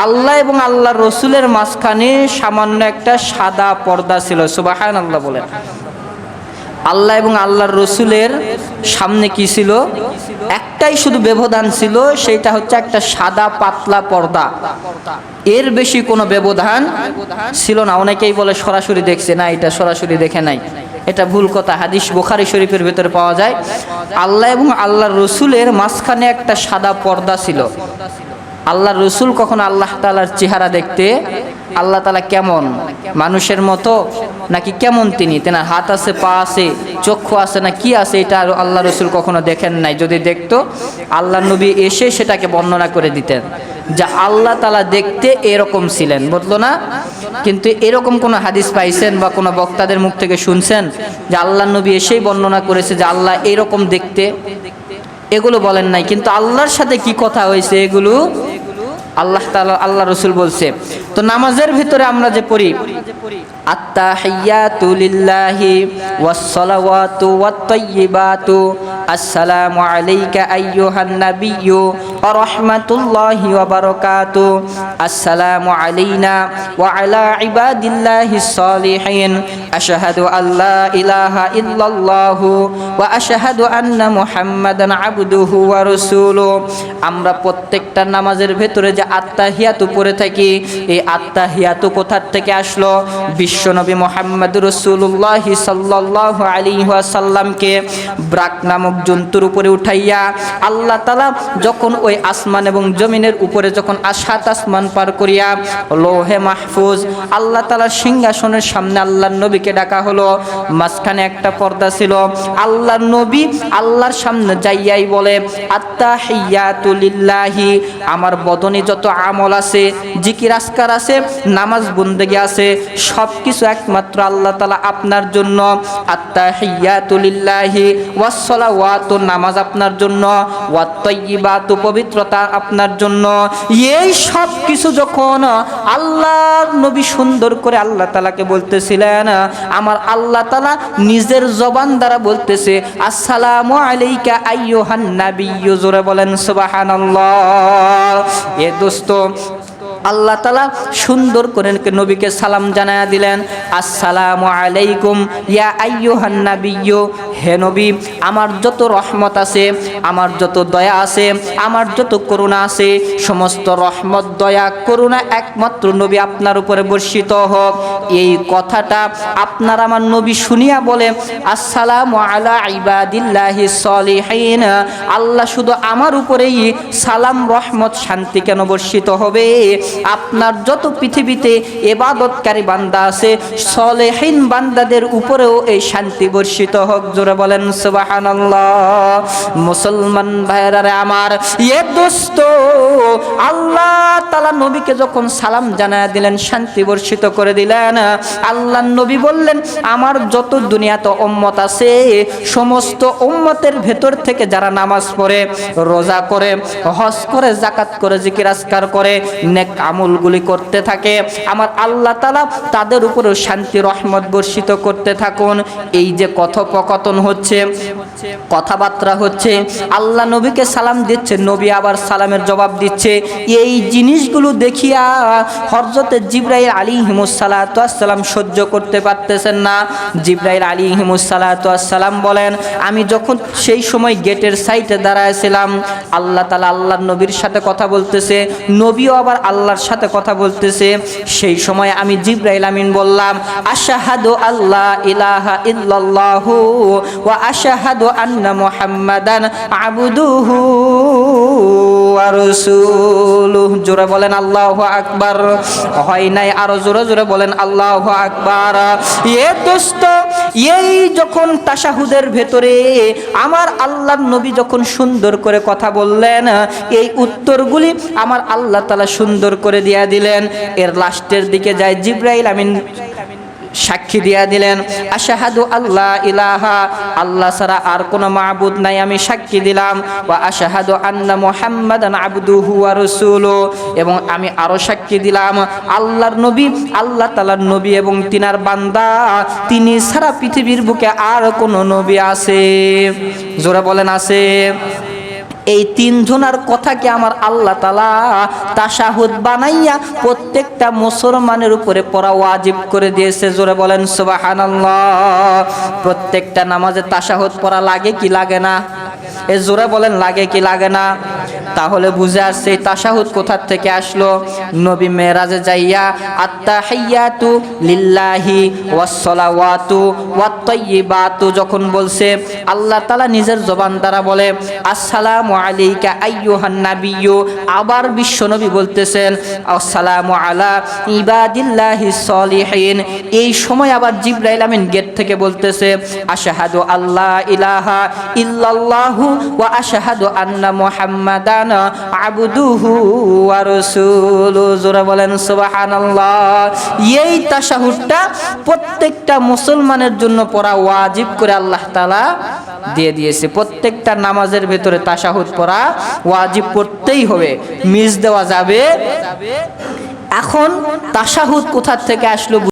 আল্লাহ এবং আল্লাহর রসুলের মাঝখানে সামান্য একটা সাদা পর্দা ছিল। সুবহানাল্লাহ বলেন। আল্লাহ এবং আল্লাহর রসুলের সামনে কি ছিল? একটাই শুধু ব্যবধান ছিল, সেইটা হচ্ছে একটা সাদা পাতলা পর্দা। এর বেশি কোনো ব্যবধান ছিল না। অনেকেই বলে সরাসরি দেখছে, না এটা সরাসরি দেখে নাই, এটা ভুল কথা। হাদিস বুখারী শরীফের ভিতরে পাওয়া যায়, আল্লাহ এবং আল্লাহর রসুলের মাঝখানে একটা সাদা পর্দা ছিল। আল্লাহর রসুল কখন আল্লাহ তাআলার চেহারা দেখতে, আল্লাহ তাআলা কেমন, মানুষের মতো নাকি কেমন, তেনার হাত আছে, পা আছে, চক্ষু আছে না কি আছে, এটা আল্লাহ রসুল কখনো দেখেন নাই। যদি দেখতো আল্লাহ নবী এসে সেটাকে বর্ণনা করে দিতেন যে আল্লাহ তাআলা দেখতে এরকম ছিলেন, বুঝলো না? কিন্তু এরকম কোনো হাদিস পাইছেন বা কোনো বক্তাদের মুখ থেকে শুনছেন যে আল্লাহ নবী এসেই বর্ণনা করেছে যে আল্লাহ এরকম দেখতে? এগুলো বলেন নাই। কিন্তু আল্লাহর সাথে কি কথা হয়েছে এগুলো আল্লাহ তাআলা, আল্লাহ রসুল বলছে। তো নামাজের ভিতরে আমরা যে পড়ি, আত্তাহিয়াতু লিল্লাহি ওয়াসসালাওয়াতু ওয়াত-তাইয়্যিবাতু, আসসালামু আলাইকা আইয়ুহান নাবিয়্যু ওয়া রাহমাতুল্লাহি ওয়া বারাকাতুহু, আসসালামু আলাইনা ওয়া আলা ইবাদিল্লাহিস সালিহিন, আশহাদু আল্লা ইলাহা ইল্লাল্লাহু ওয়া আশহাদু আন্না মুহাম্মাদান আবদুহু ওয়া রাসূলুহু। আমরা প্রত্যেকটা নামাজের ভেতরে যে আত্তাহিয়াতু পড়ে থাকি, এই আত্তাহিয়াতু কোথা থেকে আসলো? বিশ্বনবী মুহাম্মদুর রাসূলুল্লাহ সাল্লাল্লাহু আলাইহি ওয়াসাল্লামকে ব্রাক নামক জন্তুর উপরে উঠাইয়া আল্লাহ তাআলা যখন ওই আসমান এবং জমিনের উপরে যখন সাত আসমান পার করিয়া লৌহে মাহফুজ আল্লাহ তাআলার সিংহাসনের সামনে আল্লাহর নবীকে ডাকা হলো। মাঝখানে একটা পর্দা ছিল। আল্লাহর নবী আল্লাহর সামনে যাইয়াই বলে, আত্তাহিয়াতু লিল্লাহি, আমার বদনে যত আমল আছে, জিকির আজকার আছে, নামাজ বন্দেগী আছে, সব কিছু একমাত্র আল্লাহ তাআলা আপনার জন্য। আত্তাহিয়াতু লিল্লাহি ওয়াসসালাওয়াতু, নামাজ আপনার জন্য, ওয়াত-তাইয়্যিবাতু, পবিত্রতা আপনার জন্য। এই সব কিছু যখন আল্লাহর নবী সুন্দর করে আল্লাহ তাআলাকে বলতেছিলেন, আমার আল্লাহ তাআলা নিজের জবান দ্বারা বলতেছে, আসসালামু আলাইকা আইয়ুহান নাবিয়্যু। জোরে বলেন সুবহানাল্লাহ। এ দোস্ত, আল্লাহ তাআলা সুন্দর করে নবীকে সালাম জানায়া দিলেন, আসসালামু আলাইকুম ইয়া আইয়ুহান নাবিয়্যু, হে নবী, আমার যত রহমত আছে, আমার যত দয়া আছে, আমার যত করুণা আছে, সমস্ত রহমত, দয়া, করুণা একমাত্র নবী আপনার উপরে বর্ষিত হোক। এই কথাটা আপনার আমার নবী শুনিয়া বলে, আসসালামু আলা ইবাদিল্লাহিস সালিহিন, আল্লাহ শুধু আমার উপরেই সালাম, রহমত, শান্তি কেন বর্ষিত হবে? আপনার যত পৃথিবীতে ইবাদতকারী বান্দা আছে, সলেহিন বান্দাদের উপরেও এই শান্তি বর্ষিত হোক। জোরে বলেন সুবহানাল্লাহ। মুসলমান ভাইরা আমার, এ দোস্ত, আল্লাহ তাআলা নবীকে যখন সালাম জানায়া দিলেন, শান্তি বর্ষিত করে দিলেন, আল্লাহর নবী বললেন, আমার যত দুনিয়াতে উম্মত আছে, সমস্ত উম্মতের ভেতর থেকে যারা নামাজ পড়ে, রোজা করে, হজ করে, যাকাত করে, জিকির আজকার করে, নেক আমলগুলি করতে থাকে, আমার আল্লাহ তাআলা তাদের উপরেও শান্তি, রহমত বর্ষিত করতে থাকুন। এই যে কথোপকথন হচ্ছে, কথাবার্তা হচ্ছে, আল্লাহ নবীকে সালাম দিচ্ছে, নবী আবার সালামের জবাব দিচ্ছে, এই জিনিসগুলো দেখিয়া হযরতে জিবরাইল আলাইহিস সালাতু ওয়াস সালাম সহ্য করতে পারতেছেন না। জিবরাইল আলাইহিস সালাতু ওয়াস সালাম বলেন, আমি যখন সেই সময় গেটের সাইডে দাঁড়ায়ছিলাম, আল্লাহ তাআলা আল্লাহর নবীর সাথে কথা বলতেছে, নবীও আবার আল্লাহর সাথে কথা বলতেছে। সেই সময় আমি জিবরাইল আমিন বললাম, আশহাদু আল্লা ইলাহা ইল্লাল্লাহু ওয়া আশহাদু আন্না মুহাম্মাদান আবদুহু ওয়া রাসূলুহু। জোরে বলেন আল্লাহু আকবার। হয় নাই, আরো জোরে জোরে বলেন আল্লাহু আকবার। এ দোস্ত, এই যখন তাশাহুদের ভেতরে আমার আল্লাহর নবী যখন সুন্দর করে কথা বললেন, এই উত্তরগুলি আমার আল্লাহ তাআলা সুন্দর করে দিয়া দিলেন। এর লাস্টের দিকে যায় জিবরাইল আমিন সাক্ষী দিয়া দিলেন, আশহাদু আল্লা ইলাহা, আল্লাহ ছাড়া আর কোনো মাবুদ নাই, আমি সাক্ষী দিলাম, ওয়া আশহাদু আন্না মুহাম্মাদান আবদুহু ওয়া রাসূলুহু, এবং আমি আরো সাক্ষী দিলাম আল্লাহর নবী আল্লাহ তাআলার নবী এবং তিনার বান্দা, তিনি ছাড়া পৃথিবীর বুকে আর কোনো নবী আছে? জোরে বলেন আছে? এই তিনজনের কথাকে আমার আল্লাহ তাআলা তাশাহুদ বানাইয়া প্রত্যেকটা মুসলমানের উপরে পড়া ওয়াজিব করে দিয়েছে। জোরে বলেন সুবহানাল্লাহ। প্রত্যেকটা নামাজে তাশাহুদ পড়া লাগে কি লাগে না? এ জোরে বলেন লাগে কি লাগে না? তাহলে বুঝে আসছে এই তাশাহুদ কোথা থেকে আসলো। নবী মেরাজে যাইয়া আত্তাহিয়াতু লিল্লাহি ওয়াসসালাওয়াতু ওয়াত-তাইয়্যিবাতু যখন বলছে, আল্লাহ তাআলা নিজের জবান দ্বারা বলে আসসালামু আলাইকা আইয়ুহান নাবিয়্যু, আবার বিশ্বনবী বলতেছেন আসসালামু আলা ইবাদিল্লাহিস সলিহিন। এই সময় আবার জিবরাইল আমিন গেট থেকে বলতেছে আশহাদু আল্লা ইলাহা ইল্লাল্লাহু ওয়া আশহাদু আন্না মুহাম্মাদান আবদুহু ওয়া রাসূলুহু। জোরে বলেন সুবহানাল্লাহ। এই তাশাহুদটা প্রত্যেকটা মুসলমানের জন্য পড়া ওয়াজিব করে আল্লাহ তাআলা দিয়ে দিয়েছে। প্রত্যেকটা নামাজের ভেতরে তাশাহুদ পড়া ওয়াজিব পড়তেই হবে, মিস দেওয়া যাবে। এখন তাশাহুদ কোথা থেকে আসলো